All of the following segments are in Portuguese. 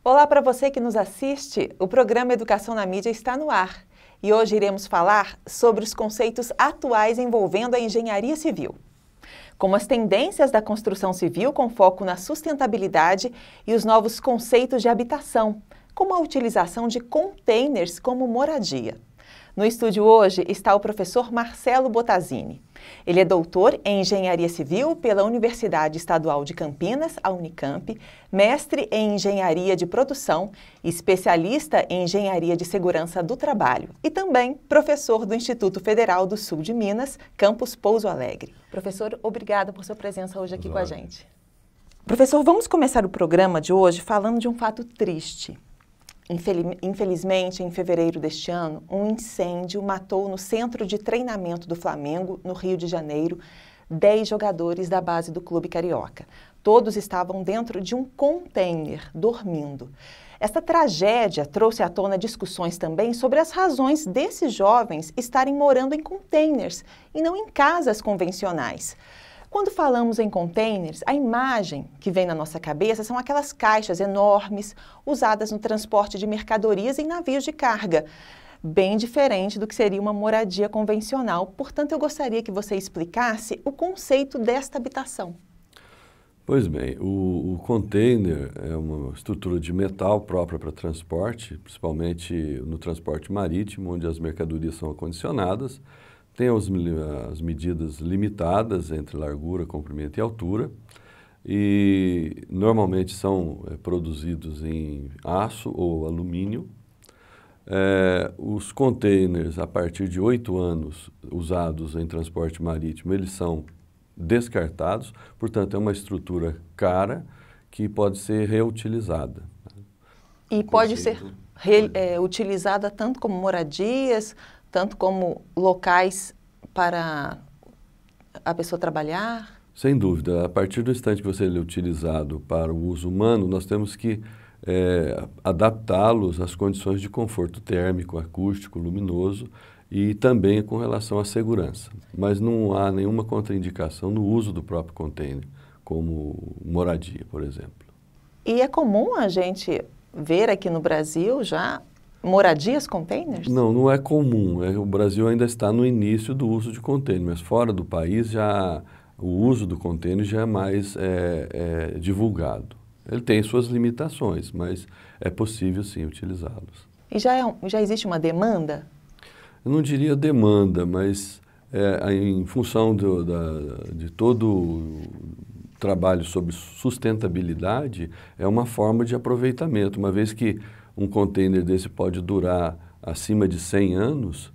Olá para você que nos assiste, o programa Educação na Mídia está no ar e hoje iremos falar sobre os conceitos atuais envolvendo a engenharia civil, como as tendências da construção civil com foco na sustentabilidade e os novos conceitos de habitação, como a utilização de containers como moradia. No estúdio hoje está o professor Marcelo Bottazini. Ele é doutor em Engenharia Civil pela Universidade Estadual de Campinas, a Unicamp, mestre em Engenharia de Produção, especialista em Engenharia de Segurança do Trabalho e também professor do Instituto Federal do Sul de Minas, campus Pouso Alegre. Professor, obrigada por sua presença hoje aqui com a gente. Professor, vamos começar o programa de hoje falando de um fato triste. Infelizmente, em fevereiro deste ano, um incêndio matou no centro de treinamento do Flamengo, no Rio de Janeiro, 10 jogadores da base do clube carioca. Todos estavam dentro de um container, dormindo. Esta tragédia trouxe à tona discussões também sobre as razões desses jovens estarem morando em containers e não em casas convencionais. Quando falamos em containers, a imagem que vem na nossa cabeça são aquelas caixas enormes usadas no transporte de mercadorias em navios de carga, bem diferente do que seria uma moradia convencional. Portanto, eu gostaria que você explicasse o conceito desta habitação. Pois bem, o container é uma estrutura de metal própria para transporte, principalmente no transporte marítimo, onde as mercadorias são acondicionadas. Tem as medidas limitadas entre largura, comprimento e altura e normalmente são produzidos em aço ou alumínio. Os containers, a partir de 8 anos usados em transporte marítimo, eles são descartados, portanto é uma estrutura cara que pode ser reutilizada. E pode ser utilizada tanto como moradias, tanto como locais para a pessoa trabalhar? Sem dúvida. A partir do instante que você é utilizado para o uso humano, nós temos que adaptá-los às condições de conforto térmico, acústico, luminoso e também com relação à segurança. Mas não há nenhuma contraindicação no uso do próprio container, como moradia, por exemplo. E é comum a gente ver aqui no Brasil já moradias containers? Não, não é comum. O Brasil ainda está no início do uso de container, mas fora do país já o uso do container já é mais divulgado. Ele tem suas limitações, mas é possível sim utilizá-los. E já existe uma demanda? Eu não diria demanda, mas em função de todo o trabalho sobre sustentabilidade, é uma forma de aproveitamento, uma vez que um container desse pode durar acima de 100 anos,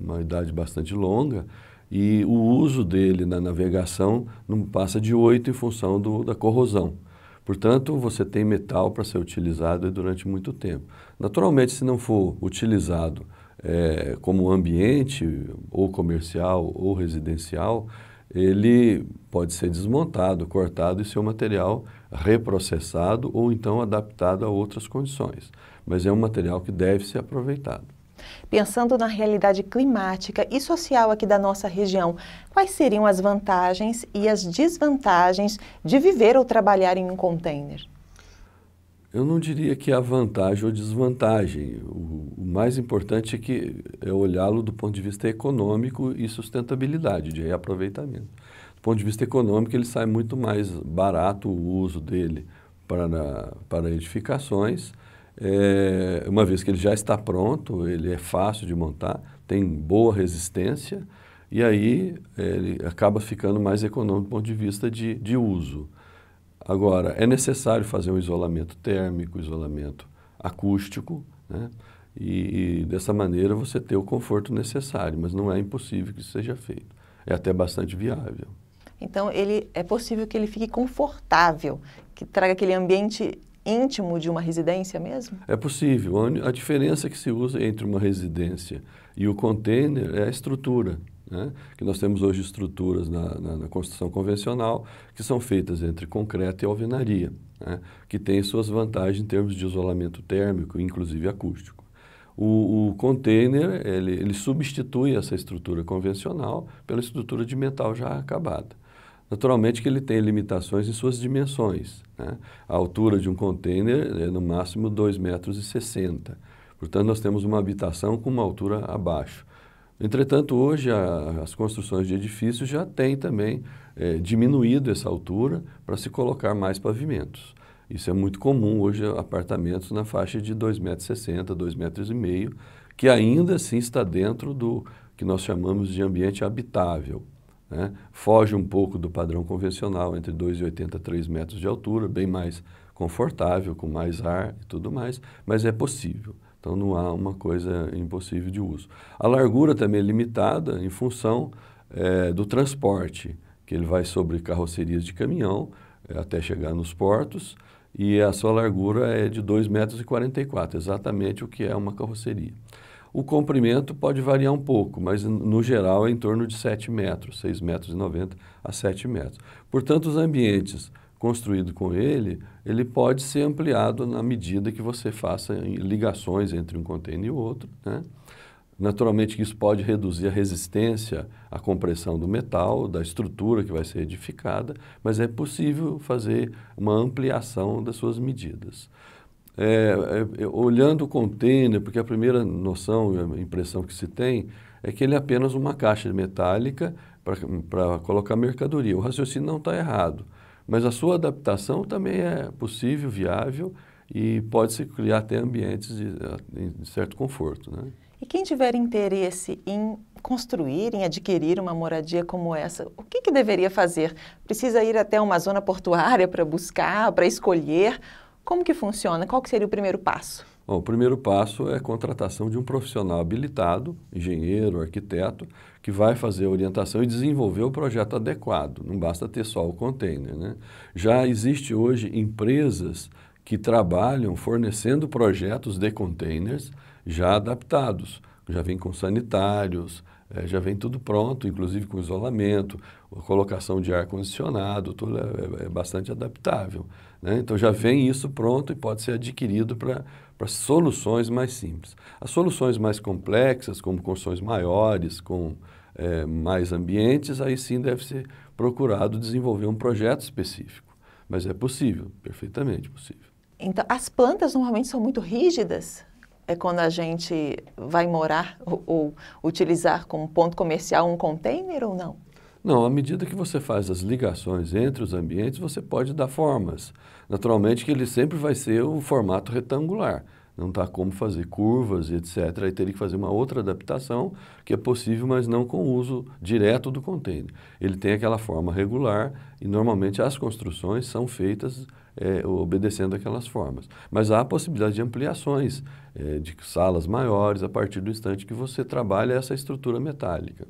uma idade bastante longa, e o uso dele na navegação não passa de 8 em função da corrosão. Portanto, você tem metal para ser utilizado durante muito tempo. Naturalmente, se não for utilizado como ambiente, ou comercial, ou residencial, ele pode ser desmontado, cortado e seu material reprocessado ou então adaptado a outras condições. Mas é um material que deve ser aproveitado. Pensando na realidade climática e social aqui da nossa região, quais seriam as vantagens e as desvantagens de viver ou trabalhar em um container? Eu não diria que há vantagem ou desvantagem. O mais importante é olhá-lo do ponto de vista econômico e sustentabilidade, de reaproveitamento. Do ponto de vista econômico, ele sai muito mais barato o uso dele para edificações, uma vez que ele já está pronto, ele é fácil de montar, tem boa resistência e aí ele acaba ficando mais econômico do ponto de vista de uso. Agora, é necessário fazer um isolamento térmico, isolamento acústico, né? E dessa maneira você ter o conforto necessário, mas não é impossível que isso seja feito. É até bastante viável. Então, é possível que ele fique confortável, que traga aquele ambiente íntimo de uma residência mesmo? É possível. A diferença que se usa entre uma residência e o container é a estrutura, né? Que nós temos hoje estruturas na construção convencional que são feitas entre concreto e alvenaria, né? Que tem suas vantagens em termos de isolamento térmico, inclusive acústico. O container, ele substitui essa estrutura convencional pela estrutura de metal já acabada. Naturalmente que ele tem limitações em suas dimensões, né? A altura de um container é no máximo 2,60 metros. Portanto, nós temos uma habitação com uma altura abaixo. Entretanto, hoje as construções de edifícios já têm também diminuído essa altura para se colocar mais pavimentos. Isso é muito comum hoje, apartamentos na faixa de 2,60 metros, 2,5 metros, que ainda assim está dentro do que nós chamamos de ambiente habitável, né? Foge um pouco do padrão convencional, entre 2,80 e 3 metros de altura, bem mais confortável, com mais ar e tudo mais, mas é possível. Então não há uma coisa impossível de uso. A largura também é limitada em função do transporte, que ele vai sobre carrocerias de caminhão até chegar nos portos, e a sua largura é de 2,44 metros, exatamente o que é uma carroceria. O comprimento pode variar um pouco, mas no geral é em torno de 7 metros, 6,90 metros a 7 metros. Portanto, os ambientes construídos com ele pode ser ampliado na medida que você faça ligações entre um container e o outro, né? Naturalmente que isso pode reduzir a resistência à compressão do metal, da estrutura que vai ser edificada, mas é possível fazer uma ampliação das suas medidas. Olhando o container, porque a primeira noção e a impressão que se tem é que ele é apenas uma caixa metálica para colocar mercadoria. O raciocínio não está errado, mas a sua adaptação também é possível, viável, e pode-se criar até ambientes de certo conforto, né? E quem tiver interesse em construir, em adquirir uma moradia como essa, o que deveria fazer? Precisa ir até uma zona portuária para buscar, para escolher? Como que funciona? Qual que seria o primeiro passo? Bom, o primeiro passo é a contratação de um profissional habilitado, engenheiro, arquiteto, que vai fazer a orientação e desenvolver o projeto adequado. Não basta ter só o container, né? Já existe hoje empresas que trabalham fornecendo projetos de containers já adaptados, já vem com sanitários, já vem tudo pronto, inclusive com isolamento, a colocação de ar-condicionado, tudo é bastante adaptável, né? Então já vem isso pronto e pode ser adquirido para soluções mais simples. As soluções mais complexas, como construções maiores, com mais ambientes, aí sim deve ser procurado desenvolver um projeto específico. Mas é possível, perfeitamente possível. Então, as plantas normalmente são muito rígidas? É quando a gente vai morar ou utilizar como ponto comercial um container ou não? Não, à medida que você faz as ligações entre os ambientes, você pode dar formas. Naturalmente que ele sempre vai ser o formato retangular. Não está como fazer curvas e etc. Aí teria que fazer uma outra adaptação, que é possível, mas não com o uso direto do container. Ele tem aquela forma regular e normalmente as construções são feitas obedecendo aquelas formas. Mas há a possibilidade de ampliações, de salas maiores, a partir do instante que você trabalha essa estrutura metálica.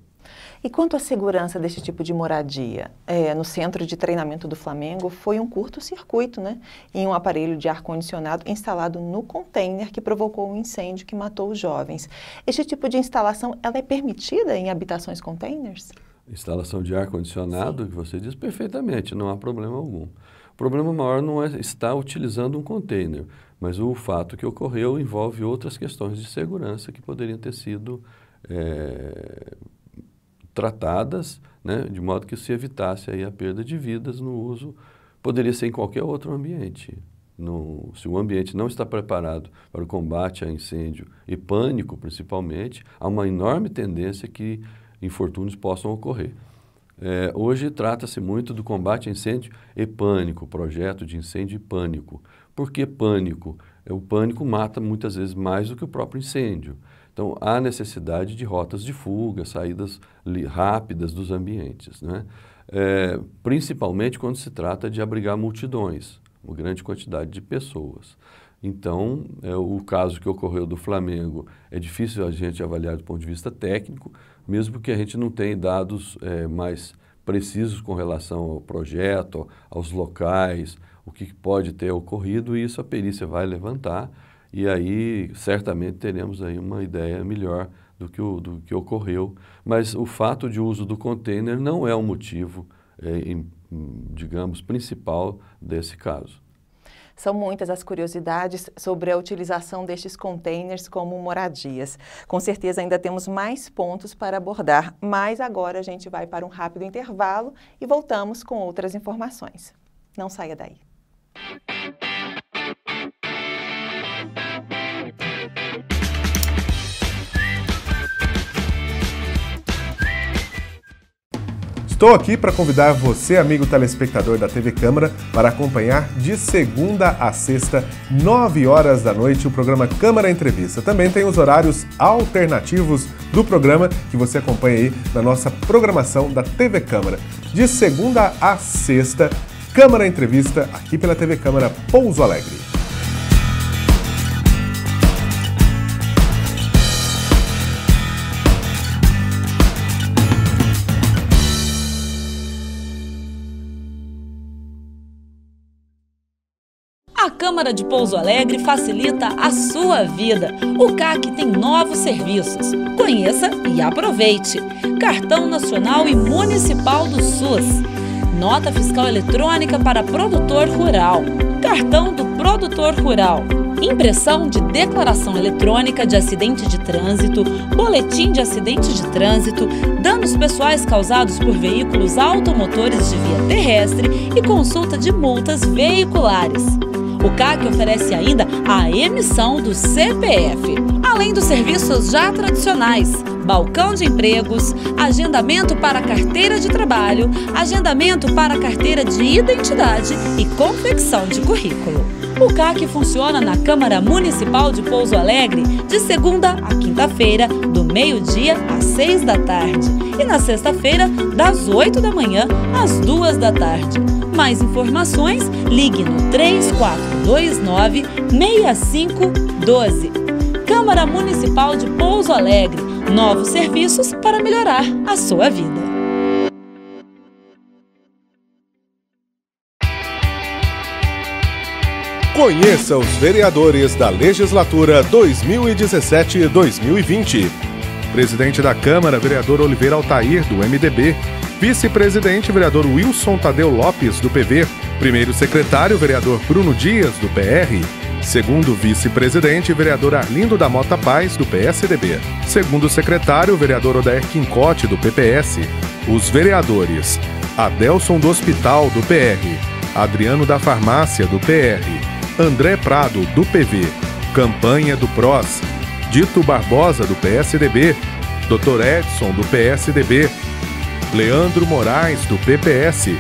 E quanto à segurança desse tipo de moradia? No centro de treinamento do Flamengo foi um curto-circuito, né? Em um aparelho de ar-condicionado instalado no container que provocou um incêndio que matou os jovens. Este tipo de instalação, ela é permitida em habitações containers? Instalação de ar-condicionado, que você diz perfeitamente, não há problema algum. O problema maior não é estar utilizando um container, mas o fato que ocorreu envolve outras questões de segurança que poderiam ter sido tratadas, né, de modo que se evitasse aí a perda de vidas no uso. Poderia ser em qualquer outro ambiente. Se o ambiente não está preparado para o combate a incêndio e pânico, principalmente, há uma enorme tendência que infortúnios possam ocorrer. Hoje trata-se muito do combate a incêndio e pânico, projeto de incêndio e pânico. Por que pânico? O pânico mata muitas vezes mais do que o próprio incêndio. Então, há necessidade de rotas de fuga, saídas rápidas dos ambientes, né? Principalmente quando se trata de abrigar multidões, uma grande quantidade de pessoas. Então, o caso que ocorreu do Flamengo é difícil a gente avaliar do ponto de vista técnico, mesmo que a gente não tenha dados mais precisos com relação ao projeto, aos locais, o que pode ter ocorrido, e isso a perícia vai levantar, e aí certamente teremos aí uma ideia melhor do que ocorreu. Mas o fato de uso do container não é o motivo, digamos, principal desse caso. São muitas as curiosidades sobre a utilização destes containers como moradias. Com certeza ainda temos mais pontos para abordar, mas agora a gente vai para um rápido intervalo e voltamos com outras informações. Não saia daí. Estou aqui para convidar você, amigo telespectador da TV Câmara, para acompanhar de segunda a sexta, 9 horas da noite, o programa Câmara Entrevista. Também tem os horários alternativos do programa que você acompanha aí na nossa programação da TV Câmara. De segunda a sexta, Câmara Entrevista, aqui pela TV Câmara Pouso Alegre. A Câmara de Pouso Alegre facilita a sua vida. O CAC tem novos serviços. Conheça e aproveite. Cartão Nacional e Municipal do SUS. Nota Fiscal Eletrônica para Produtor Rural. Cartão do Produtor Rural. Impressão de Declaração Eletrônica de Acidente de Trânsito, Boletim de Acidente de Trânsito, danos pessoais causados por veículos automotores de via terrestre e consulta de multas veiculares. O CAC oferece ainda a emissão do CPF, além dos serviços já tradicionais, balcão de empregos, agendamento para carteira de trabalho, agendamento para carteira de identidade e confecção de currículo. O CAC funciona na Câmara Municipal de Pouso Alegre de segunda a quinta-feira, do meio-dia às 6 da tarde e na sexta-feira, das 8 da manhã às 2 da tarde. Mais informações, ligue no 3429-6512. Câmara Municipal de Pouso Alegre. Novos serviços para melhorar a sua vida. Conheça os vereadores da legislatura 2017-2020. Presidente da Câmara, vereador Oliveira Altair, do MDB. Vice-presidente, vereador Wilson Tadeu Lopes, do PV. Primeiro secretário, vereador Bruno Dias, do PR. Segundo vice-presidente, vereador Arlindo da Mota Paz, do PSDB. Segundo secretário, vereador Odair Quincote, do PPS. Os vereadores: Adelson do Hospital, do PR. Adriano da Farmácia, do PR. André Prado, do PV. Campanha do PROS. Dito Barbosa, do PSDB. Dr. Edson, do PSDB. Leandro Moraes, do PPS.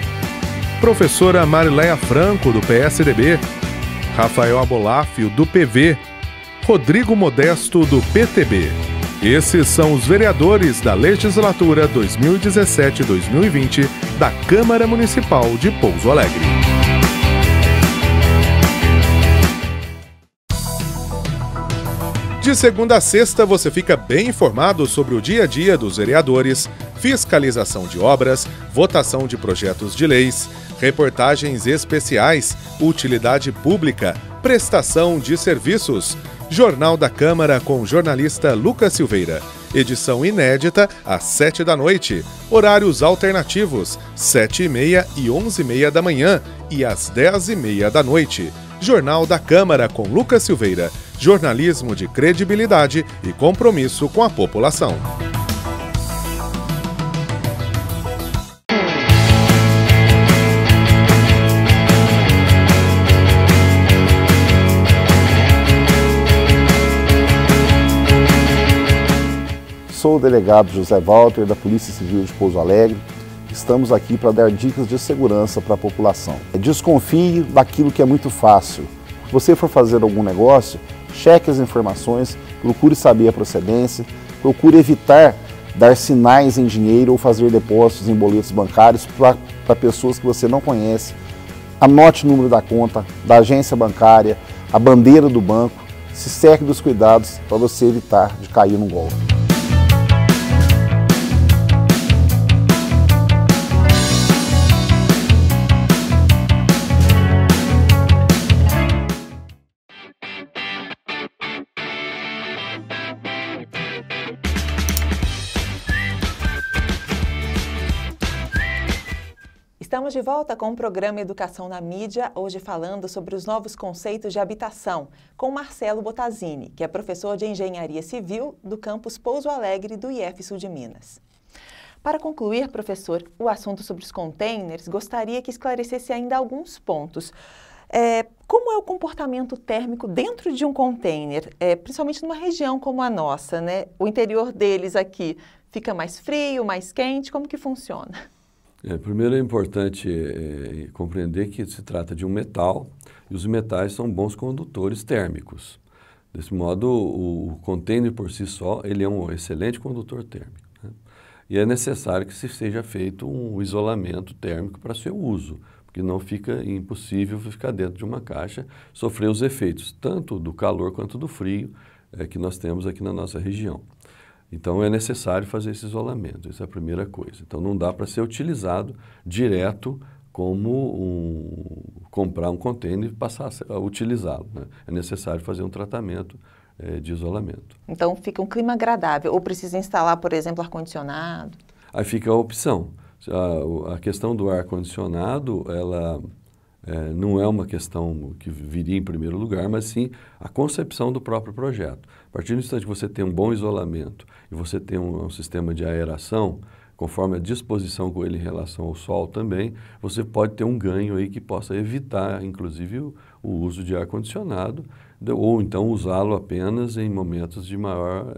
Professora Marileia Franco, do PSDB. Rafael Abolafio, do PV. Rodrigo Modesto, do PTB. Esses são os vereadores da legislatura 2017-2020 da Câmara Municipal de Pouso Alegre. De segunda a sexta, você fica bem informado sobre o dia a dia dos vereadores, fiscalização de obras, votação de projetos de leis, reportagens especiais, utilidade pública, prestação de serviços. Jornal da Câmara com o jornalista Lucas Silveira. Edição inédita às 7 da noite. Horários alternativos, 7h30 e 11h30 da manhã e às 10h30 da noite. Jornal da Câmara com Lucas Silveira. Jornalismo de credibilidade e compromisso com a população. Sou o delegado José Walter, da Polícia Civil de Pouso Alegre. Estamos aqui para dar dicas de segurança para a população. Desconfie daquilo que é muito fácil. Se você for fazer algum negócio, cheque as informações, procure saber a procedência, procure evitar dar sinais em dinheiro ou fazer depósitos em boletos bancários para pessoas que você não conhece. Anote o número da conta, da agência bancária, a bandeira do banco. Se cerque dos cuidados para você evitar de cair no golpe. Estamos de volta com o programa Educação na Mídia, hoje falando sobre os novos conceitos de habitação, com Marcelo Bottazini, que é professor de Engenharia Civil do campus Pouso Alegre do IF Sul de Minas. Para concluir, professor, o assunto sobre os containers, gostaria que esclarecesse ainda alguns pontos. Como é o comportamento térmico dentro de um container, principalmente numa região como a nossa, né? O interior deles aqui fica mais frio, mais quente, como que funciona? Primeiro é importante compreender que se trata de um metal e os metais são bons condutores térmicos. Desse modo, o container por si só, ele é um excelente condutor térmico, né? E é necessário que se seja feito um isolamento térmico para seu uso, porque não fica impossível ficar dentro de uma caixa, sofrer os efeitos tanto do calor quanto do frio que nós temos aqui na nossa região. Então é necessário fazer esse isolamento, essa é a primeira coisa. Então não dá para ser utilizado direto como comprar um container e passar a utilizá-lo, né? É necessário fazer um tratamento de isolamento. Então fica um clima agradável, ou precisa instalar, por exemplo, ar-condicionado? Aí fica a opção. A questão do ar-condicionado, ela não é uma questão que viria em primeiro lugar, mas sim a concepção do próprio projeto. A partir do instante que você tem um bom isolamento e você tem um sistema de aeração, conforme a disposição com ele em relação ao sol também, você pode ter um ganho aí que possa evitar, inclusive, o uso de ar-condicionado, ou então usá-lo apenas em momentos de maior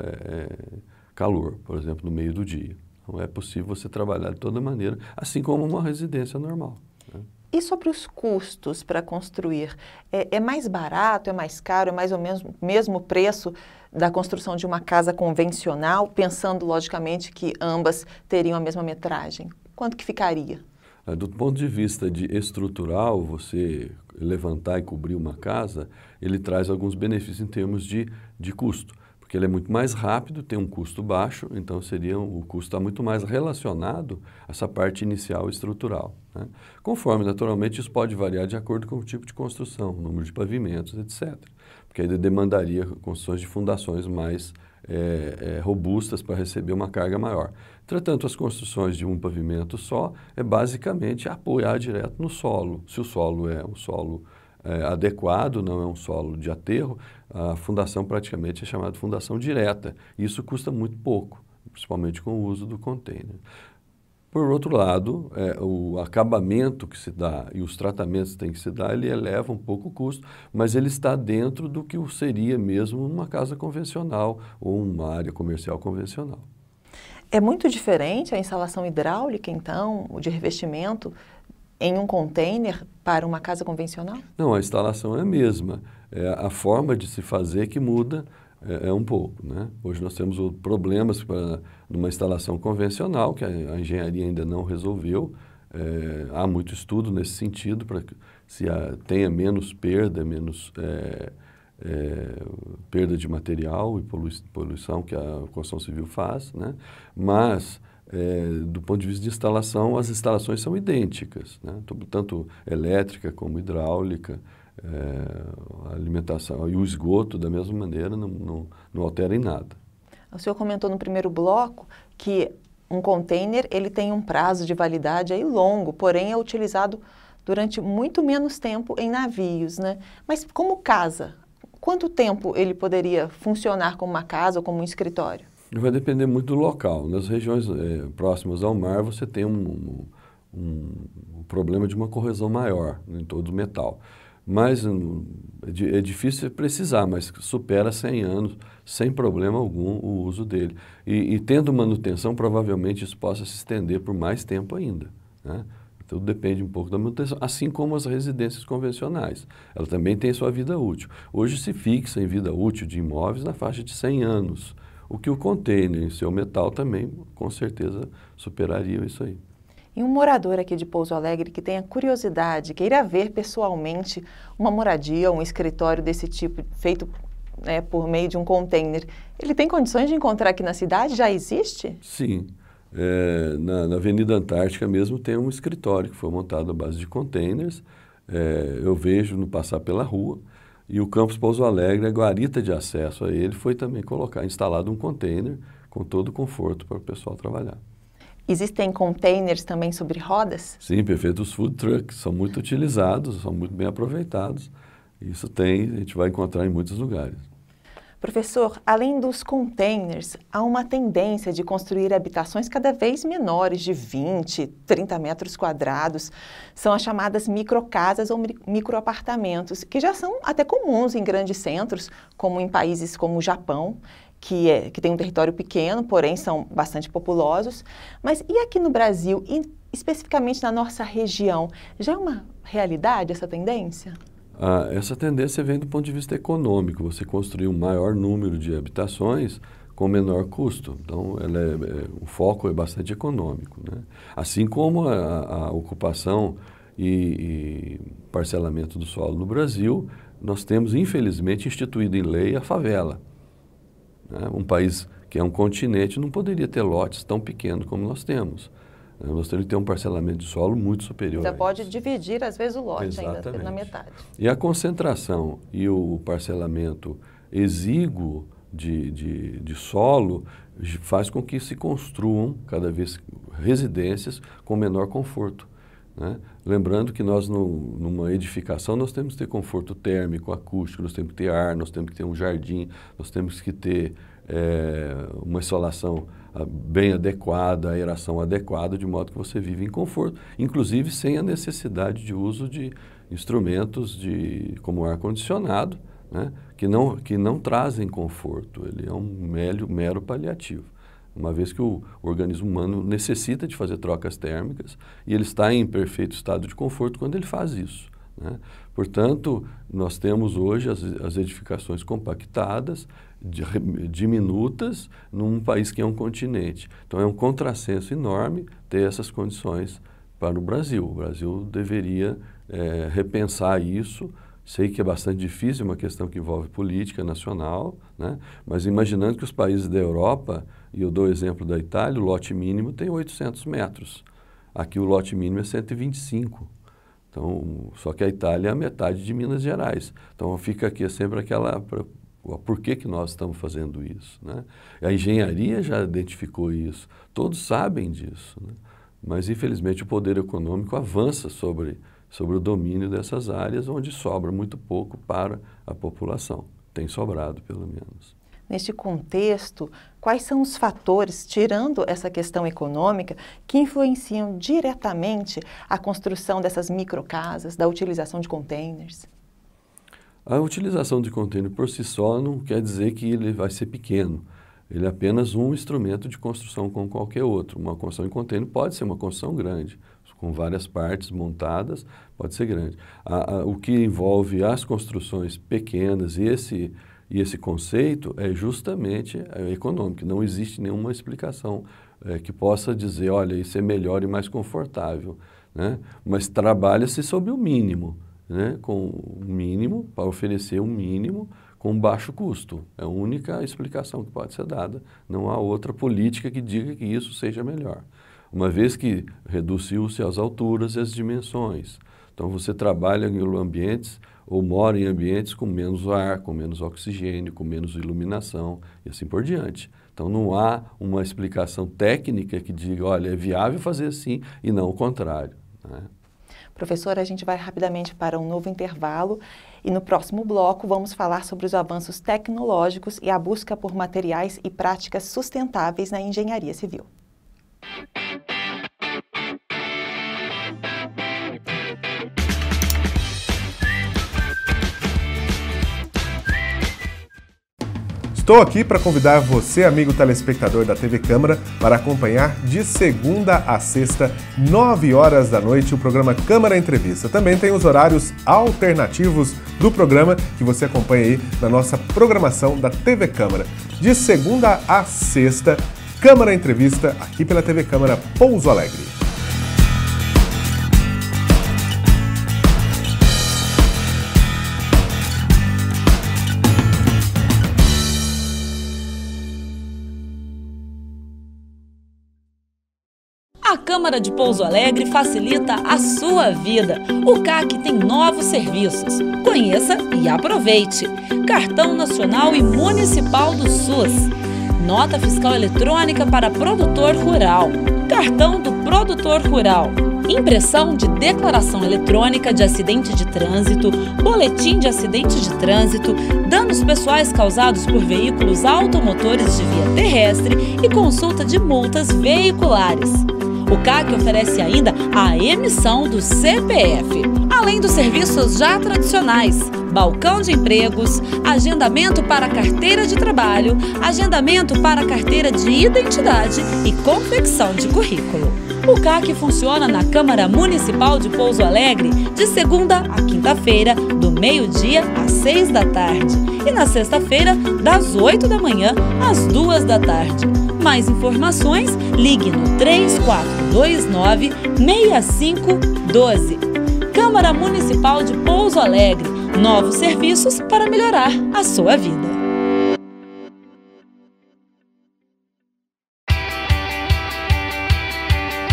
calor, por exemplo, no meio do dia. Então é possível você trabalhar de toda maneira, assim como uma residência normal, né? E sobre os custos para construir? É mais barato, é mais caro, é mais ou menos o mesmo preço da construção de uma casa convencional, pensando logicamente que ambas teriam a mesma metragem? Quanto que ficaria? Do ponto de vista estrutural, você levantar e cobrir uma casa, ele traz alguns benefícios em termos de custo, porque ele é muito mais rápido, tem um custo baixo, então o custo está muito mais relacionado a essa parte inicial estrutural, né? Conforme, naturalmente, isso pode variar de acordo com o tipo de construção, o número de pavimentos, etc. Porque aí demandaria construções de fundações mais robustas para receber uma carga maior. Entretanto, as construções de um pavimento só é basicamente apoiar direto no solo. Se o solo é um solo adequado, não é um solo de aterro, a fundação praticamente é chamada de fundação direta. Isso custa muito pouco, principalmente com o uso do container. Por outro lado, o acabamento que se dá e os tratamentos que tem que se dar, ele eleva um pouco o custo, mas ele está dentro do que seria mesmo uma casa convencional ou uma área comercial convencional. É muito diferente a instalação hidráulica, então, de revestimento, em um container para uma casa convencional? Não, a instalação é a mesma. A forma de se fazer que muda um pouco, né? Hoje nós temos problemas numa instalação convencional que a engenharia ainda não resolveu. Há muito estudo nesse sentido para que tenha menos perda, perda de material e poluição que a construção civil faz, né? Mas do ponto de vista de instalação, as instalações são idênticas, né? Tanto elétrica como hidráulica, a alimentação e o esgoto da mesma maneira não altera em nada. O senhor comentou no primeiro bloco que um container ele tem um prazo de validade aí longo, porém é utilizado durante muito menos tempo em navios, né? Mas como casa, quanto tempo ele poderia funcionar como uma casa ou como um escritório? Vai depender muito do local. Nas regiões próximas ao mar, você tem um problema de uma corrosão maior em todo o metal. Mas é difícil precisar, mas supera 100 anos, sem problema algum, o uso dele. E tendo manutenção, provavelmente isso possa se estender por mais tempo ainda, né? Tudo depende um pouco da manutenção, assim como as residências convencionais. Ela também tem sua vida útil. Hoje se fixa em vida útil de imóveis na faixa de 100 anos. O que o container em seu metal também, com certeza, superaria isso aí. E um morador aqui de Pouso Alegre que tenha curiosidade, queira ver pessoalmente uma moradia, um escritório desse tipo, feito por meio de um container, ele tem condições de encontrar aqui na cidade? Já existe? Sim. Na Avenida Antártica mesmo tem um escritório que foi montado à base de containers. Eu vejo no passar pela rua. E o campus Pouso Alegre, a guarita de acesso a ele foi também instalado um container com todo o conforto para o pessoal trabalhar. Existem containers também sobre rodas? Sim, perfeito. Os food trucks são muito utilizados, são muito bem aproveitados. Isso a gente vai encontrar em muitos lugares. Professor, além dos containers, há uma tendência de construir habitações cada vez menores, de 20, 30 metros quadrados. São as chamadas microcasas ou microapartamentos, que já são até comuns em grandes centros, como em países como o Japão, que tem um território pequeno, porém são bastante populosos. Mas e aqui no Brasil, especificamente na nossa região, já é uma realidade essa tendência? Essa tendência vem do ponto de vista econômico, você construir um maior número de habitações com menor custo. Então, o foco é bastante econômico, né? Assim como a ocupação e parcelamento do solo no Brasil, nós temos, infelizmente, instituído em lei a favela, né? Um país que é um continente não poderia ter lotes tão pequenos como nós temos. Nós temos que ter um parcelamento de solo muito superior. Ainda pode dividir, às vezes, o lote ainda na metade. E a concentração e o parcelamento exíguo de solo faz com que se construam cada vez residências com menor conforto, né? Lembrando que nós, numa edificação, nós temos que ter conforto térmico, acústico, nós temos que ter ar, nós temos que ter um jardim, nós temos que ter uma insolação bem adequada, aeração adequada, de modo que você vive em conforto, inclusive sem a necessidade de uso de instrumentos como ar-condicionado, né, que não trazem conforto. Ele é um mero paliativo, uma vez que o organismo humano necessita de fazer trocas térmicas e ele está em perfeito estado de conforto quando ele faz isso, né? Portanto, nós temos hoje as edificações compactadas, diminutas, num país que é um continente. Então, é um contrassenso enorme ter essas condições para o Brasil. O Brasil deveria repensar isso. Sei que é bastante difícil, é uma questão que envolve política nacional, né? Mas imaginando que os países da Europa, e eu dou o exemplo da Itália, o lote mínimo tem 800 metros. Aqui o lote mínimo é 125. Então, só que a Itália é a metade de Minas Gerais. Então, fica aqui sempre por que nós estamos fazendo isso, né? A engenharia já identificou isso, todos sabem disso, né? Mas, infelizmente, o poder econômico avança sobre o domínio dessas áreas, onde sobra muito pouco para a população. Tem sobrado, pelo menos. Neste contexto, quais são os fatores, tirando essa questão econômica, que influenciam diretamente a construção dessas microcasas, da utilização de containers? A utilização de container por si só não quer dizer que ele vai ser pequeno. Ele é apenas um instrumento de construção como qualquer outro. Uma construção em container pode ser uma construção grande, com várias partes montadas, pode ser grande. O que envolve as construções pequenas e esse conceito é justamente econômico. Não existe nenhuma explicação que possa dizer, olha, isso é melhor e mais confortável, né? Mas trabalha-se sobre o mínimo, né? Com o mínimo, para oferecer um mínimo com baixo custo. É a única explicação que pode ser dada. Não há outra política que diga que isso seja melhor. Uma vez que reduziu-se as alturas e as dimensões. Então, você trabalha em ambientes ou mora em ambientes com menos ar, com menos oxigênio, com menos iluminação e assim por diante. Então, não há uma explicação técnica que diga, olha, é viável fazer assim e não o contrário, né? Professor, a gente vai rapidamente para um novo intervalo e no próximo bloco vamos falar sobre os avanços tecnológicos e a busca por materiais e práticas sustentáveis na engenharia civil. Estou aqui para convidar você, amigo telespectador da TV Câmara, para acompanhar de segunda a sexta, 9 horas da noite, o programa Câmara Entrevista. Também tem os horários alternativos do programa que você acompanha aí na nossa programação da TV Câmara. De segunda a sexta, Câmara Entrevista, aqui pela TV Câmara Pouso Alegre. A Câmara de Pouso Alegre facilita a sua vida. O CAC tem novos serviços. Conheça e aproveite. Cartão Nacional e Municipal do SUS. Nota fiscal eletrônica para produtor rural. cartão do produtor rural, impressão de declaração eletrônica de acidente de trânsito, boletim de acidente de trânsito, danos pessoais causados por veículos automotores de via terrestre e consulta de multas veiculares. O CAC oferece ainda a emissão do CPF, além dos serviços já tradicionais: balcão de empregos, agendamento para carteira de trabalho, agendamento para carteira de identidade e confecção de currículo. O CAC funciona na Câmara Municipal de Pouso Alegre de segunda a quinta-feira, do meio-dia às 6 da tarde e na sexta-feira, das 8 da manhã às 2 da tarde. Mais informações, ligue no 3429-6512. Câmara Municipal de Pouso Alegre, novos serviços para melhorar a sua vida.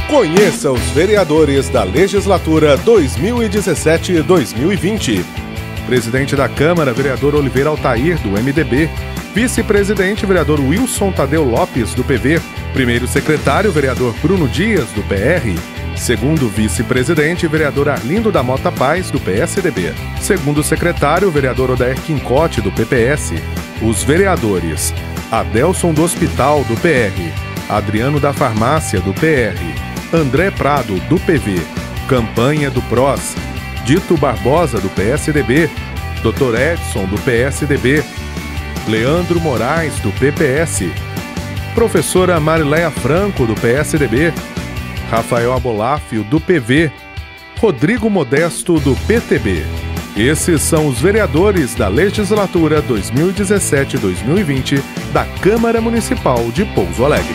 Conheça os vereadores da legislatura 2017-2020. Presidente da Câmara, vereador Oliveira Altair, do MDB. Vice-presidente, vereador Wilson Tadeu Lopes, do PV. Primeiro secretário, vereador Bruno Dias, do PR. Segundo vice-presidente, vereador Arlindo da Mota Paz, do PSDB. Segundo secretário, vereador Odair Quincote, do PPS. Os vereadores: Adelson do Hospital, do PR. Adriano da Farmácia, do PR. André Prado, do PV. Campanha do PROS. Dito Barbosa, do PSDB. Dr. Edson, do PSDB. Leandro Moraes, do PPS. Professora Marileia Franco, do PSDB. Rafael Abolafio, do PV. Rodrigo Modesto, do PTB. Esses são os vereadores da legislatura 2017-2020 da Câmara Municipal de Pouso Alegre.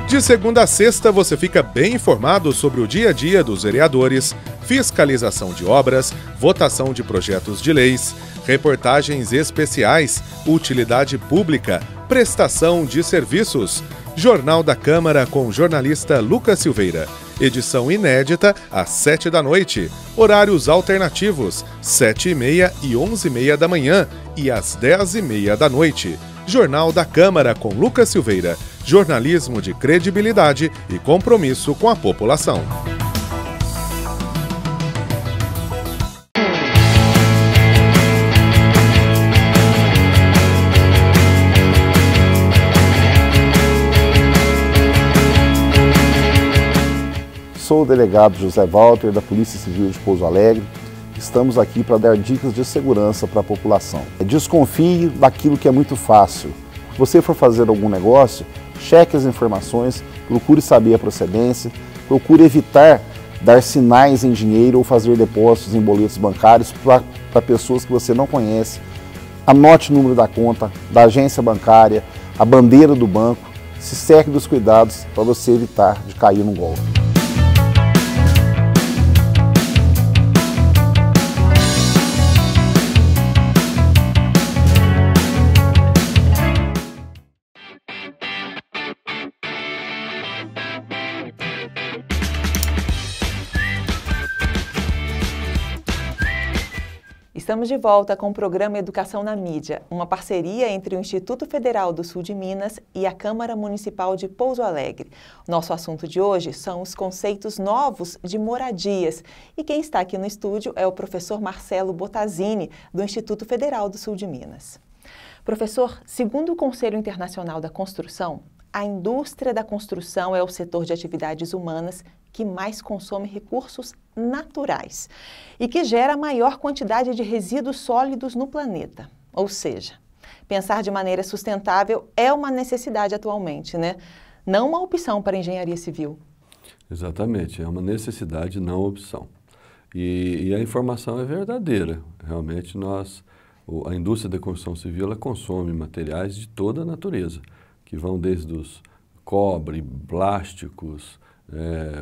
De segunda a sexta, você fica bem informado sobre o dia a dia dos vereadores, fiscalização de obras, votação de projetos de leis, reportagens especiais, utilidade pública, prestação de serviços. Jornal da Câmara com o jornalista Lucas Silveira. Edição inédita às 7 da noite. Horários alternativos, 7h30 e 11h30 da manhã e às 10h30 da noite. Jornal da Câmara com Lucas Silveira. Jornalismo de credibilidade e compromisso com a população. Sou o delegado José Walter, da Polícia Civil de Pouso Alegre. Estamos aqui para dar dicas de segurança para a população. Desconfie daquilo que é muito fácil. Se você for fazer algum negócio, cheque as informações, procure saber a procedência, procure evitar dar sinais em dinheiro ou fazer depósitos em boletos bancários para pessoas que você não conhece. Anote o número da conta, da agência bancária, a bandeira do banco. Se cerque dos cuidados para você evitar de cair num golpe. Estamos de volta com o programa Educação na Mídia, uma parceria entre o Instituto Federal do Sul de Minas e a Câmara Municipal de Pouso Alegre. Nosso assunto de hoje são os conceitos novos de moradias. E quem está aqui no estúdio é o professor Marcelo Bottazini, do Instituto Federal do Sul de Minas. Professor, segundo o Conselho Internacional da Construção, a indústria da construção é o setor de atividades humanas que mais consome recursos naturais e que gera a maior quantidade de resíduos sólidos no planeta. Ou seja, pensar de maneira sustentável é uma necessidade atualmente, né? Não uma opção para a engenharia civil. Exatamente, é uma necessidade, não opção. E a informação é verdadeira. Realmente a indústria da construção civil ela consome materiais de toda a natureza, que vão desde os cobre, plásticos,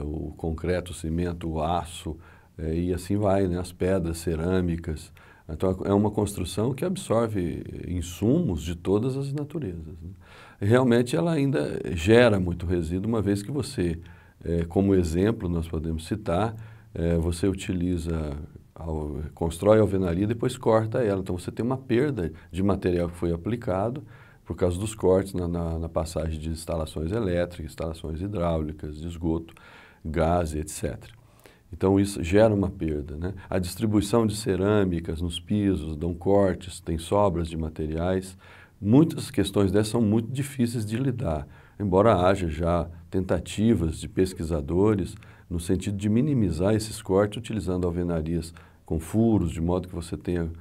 o concreto, o cimento, o aço, e assim vai, né? As pedras, cerâmicas. Então, é uma construção que absorve insumos de todas as naturezas, né? Realmente, ela ainda gera muito resíduo, uma vez que você, como exemplo, nós podemos citar, você utiliza constrói a alvenaria e depois corta ela. Então você tem uma perda de material que foi aplicado por causa dos cortes na passagem de instalações elétricas, instalações hidráulicas, de esgoto, gás, etc. Então isso gera uma perda, né? A distribuição de cerâmicas nos pisos, dão cortes, tem sobras de materiais. Muitas questões dessas são muito difíceis de lidar, embora haja já tentativas de pesquisadores no sentido de minimizar esses cortes utilizando alvenarias com furos, de modo que você tenha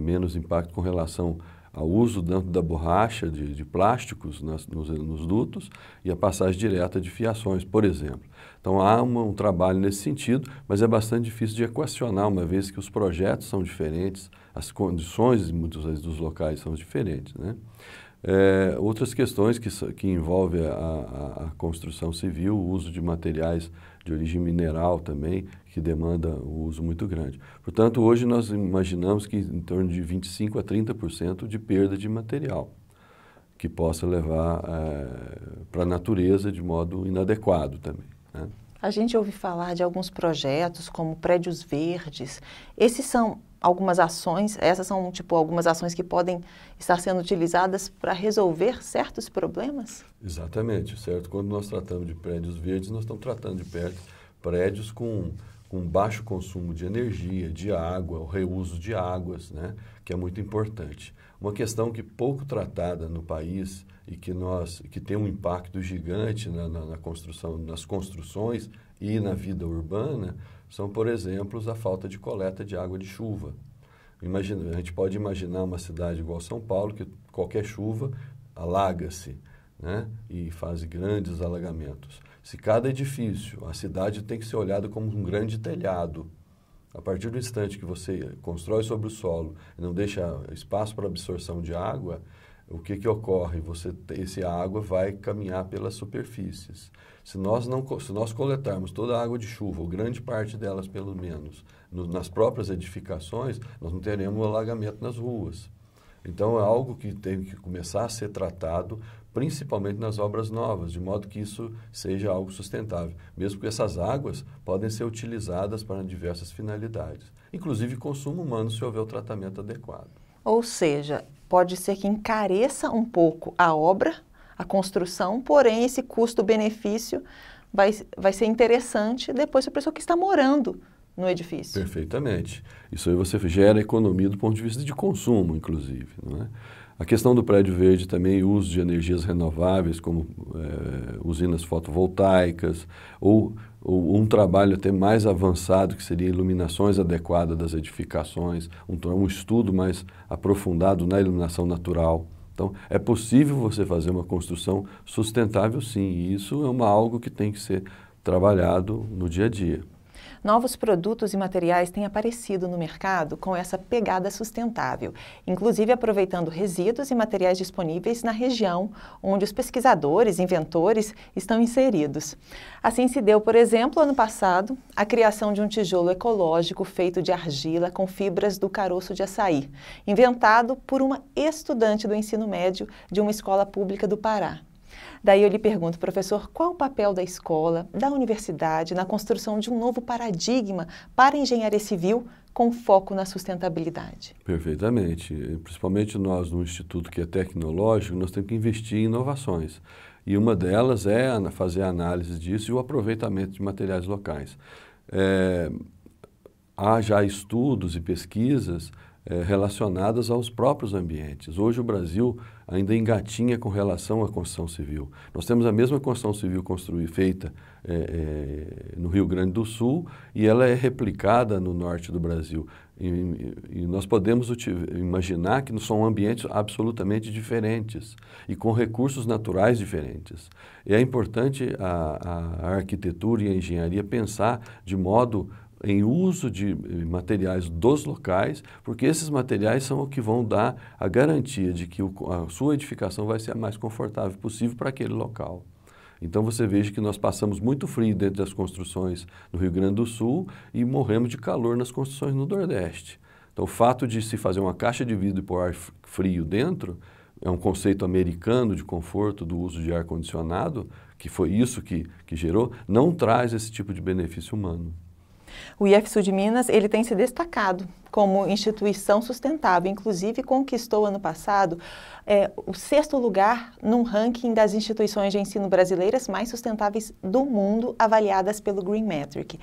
menos impacto com relação ao uso dentro da borracha de plásticos nos dutos e a passagem direta de fiações, por exemplo. Então há um trabalho nesse sentido, mas é bastante difícil de equacionar, uma vez que os projetos são diferentes, as condições muitas vezes dos locais são diferentes, né? Outras questões que envolvem a construção civil, o uso de materiais de origem mineral também, que demanda um uso muito grande. Portanto, hoje nós imaginamos que em torno de 25% a 30% de perda de material, que possa levar para a natureza de modo inadequado também, né? A gente ouve falar de alguns projetos como prédios verdes. Esses são algumas ações, essas são algumas ações que podem estar sendo utilizadas para resolver certos problemas? Exatamente, certo. Quando nós tratamos de prédios verdes, nós estamos tratando de prédios com baixo consumo de energia, de água, o reuso de águas, né, que é muito importante. Uma questão que pouco tratada no país e que tem um impacto gigante na construção, nas construções e na vida urbana, são, por exemplo, a falta de coleta de água de chuva. A gente pode imaginar uma cidade igual São Paulo, que qualquer chuva alaga-se, né, e faz grandes alagamentos. Se cada edifício, a cidade tem que ser olhada como um grande telhado. A partir do instante que você constrói sobre o solo e não deixa espaço para absorção de água, o que ocorre? Essa água vai caminhar pelas superfícies. Se nós coletarmos toda a água de chuva, ou grande parte delas pelo menos, nas próprias edificações, nós não teremos alagamento nas ruas. Então é algo que tem que começar a ser tratado, principalmente nas obras novas, de modo que isso seja algo sustentável. Mesmo que essas águas podem ser utilizadas para diversas finalidades, inclusive consumo humano, se houver o tratamento adequado. Ou seja, pode ser que encareça um pouco a obra, a construção, porém esse custo-benefício vai ser interessante depois para a pessoa que está morando no edifício. Perfeitamente. Isso aí você gera economia do ponto de vista de consumo, inclusive, não é? A questão do prédio verde também, o uso de energias renováveis, como usinas fotovoltaicas, ou um trabalho até mais avançado, que seria iluminações adequadas das edificações, um estudo mais aprofundado na iluminação natural. Então, é possível você fazer uma construção sustentável, sim, e isso é algo que tem que ser trabalhado no dia a dia. Novos produtos e materiais têm aparecido no mercado com essa pegada sustentável, inclusive aproveitando resíduos e materiais disponíveis na região onde os pesquisadores e inventores estão inseridos. Assim se deu, por exemplo, ano passado, a criação de um tijolo ecológico feito de argila com fibras do caroço de açaí, inventado por uma estudante do ensino médio de uma escola pública do Pará. Daí eu lhe pergunto, professor, qual o papel da escola, da universidade, na construção de um novo paradigma para a engenharia civil com foco na sustentabilidade? Perfeitamente. Principalmente nós, no Instituto que é tecnológico, nós temos que investir em inovações. E uma delas é fazer a análise disso e o aproveitamento de materiais locais. Há já estudos e pesquisas relacionadas aos próprios ambientes. Hoje o Brasil ainda engatinha com relação à construção civil. Nós temos a mesma construção civil feita no Rio Grande do Sul e ela é replicada no norte do Brasil. E nós podemos imaginar que são ambientes absolutamente diferentes e com recursos naturais diferentes. E é importante a arquitetura e a engenharia pensar de modo em uso de materiais dos locais, porque esses materiais são o que vão dar a garantia de que a sua edificação vai ser a mais confortável possível para aquele local. Então você veja que nós passamos muito frio dentro das construções no Rio Grande do Sul e morremos de calor nas construções no Nordeste. Então o fato de se fazer uma caixa de vidro e pôr ar frio dentro é um conceito americano de conforto do uso de ar-condicionado, que foi isso que gerou, não traz esse tipo de benefício humano. O IFSU de Minas, ele tem se destacado como instituição sustentável, inclusive conquistou ano passado o 6º lugar num ranking das instituições de ensino brasileiras mais sustentáveis do mundo, avaliadas pelo Green Metric.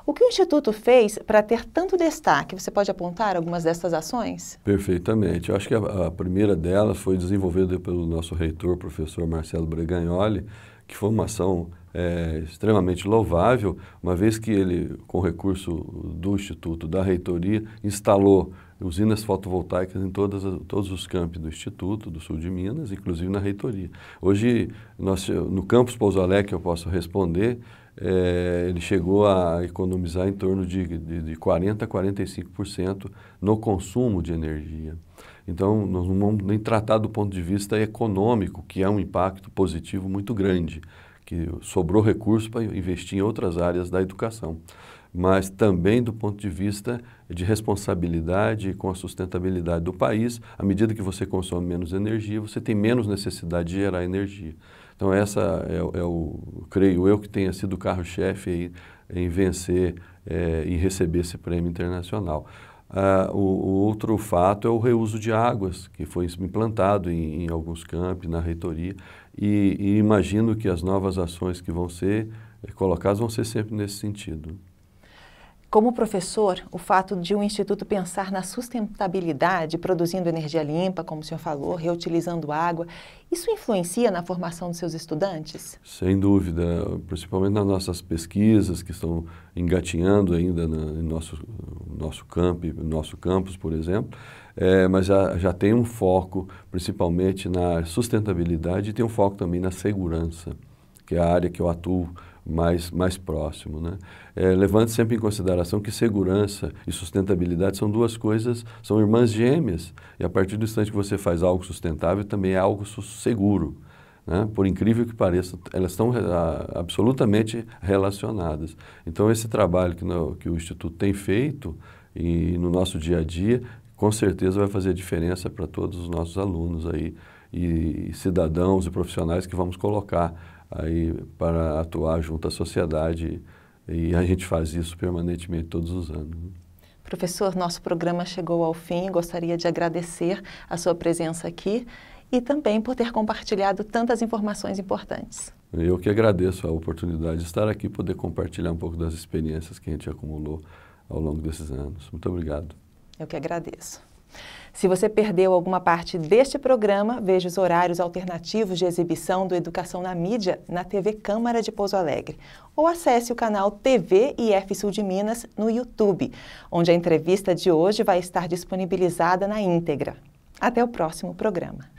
O que o Instituto fez para ter tanto destaque? Você pode apontar algumas dessas ações? Perfeitamente. Eu acho que a primeira delas foi desenvolvida pelo nosso reitor, professor Marcelo Bregagnoli, que foi uma ação extremamente louvável, uma vez que ele, com recurso do Instituto, da reitoria, instalou usinas fotovoltaicas em todos os campi do Instituto, do sul de Minas, inclusive na reitoria. Hoje, no campus Pouso Alegre, que eu posso responder, ele chegou a economizar em torno de 40% a 45% no consumo de energia. Então, nós não vamos nem tratar do ponto de vista econômico, que é um impacto positivo muito grande, que sobrou recurso para investir em outras áreas da educação, mas também do ponto de vista de responsabilidade com a sustentabilidade do país. À medida que você consome menos energia, você tem menos necessidade de gerar energia. Então, essa creio eu, que tenha sido o carro-chefe aí em vencer e receber esse prêmio internacional. O outro fato é o reuso de águas, que foi implantado em alguns campi, na reitoria, e imagino que as novas ações que vão ser colocadas vão ser sempre nesse sentido. Como professor, o fato de um instituto pensar na sustentabilidade, produzindo energia limpa, como o senhor falou, reutilizando água, isso influencia na formação dos seus estudantes? Sem dúvida, principalmente nas nossas pesquisas, que estão engatinhando ainda em nosso campus, por exemplo, mas já tem um foco principalmente na sustentabilidade e tem um foco também na segurança, que é a área que eu atuo mais próximo, né? Levando sempre em consideração que segurança e sustentabilidade são duas coisas, são irmãs gêmeas, e a partir do instante que você faz algo sustentável, também é algo seguro, né? Por incrível que pareça, elas estão absolutamente relacionadas. Então, esse trabalho que o Instituto tem feito e no nosso dia a dia, com certeza vai fazer diferença para todos os nossos alunos aí, e cidadãos e profissionais que vamos colocar aí para atuar junto à sociedade, e a gente faz isso permanentemente todos os anos. Professor, nosso programa chegou ao fim, gostaria de agradecer a sua presença aqui e também por ter compartilhado tantas informações importantes. Eu que agradeço a oportunidade de estar aqui e poder compartilhar um pouco das experiências que a gente acumulou ao longo desses anos. Muito obrigado. Eu que agradeço. Se você perdeu alguma parte deste programa, veja os horários alternativos de exibição do Educação na Mídia na TV Câmara de Pouso Alegre. Ou acesse o canal TV IFSU de Minas no YouTube, onde a entrevista de hoje vai estar disponibilizada na íntegra. Até o próximo programa.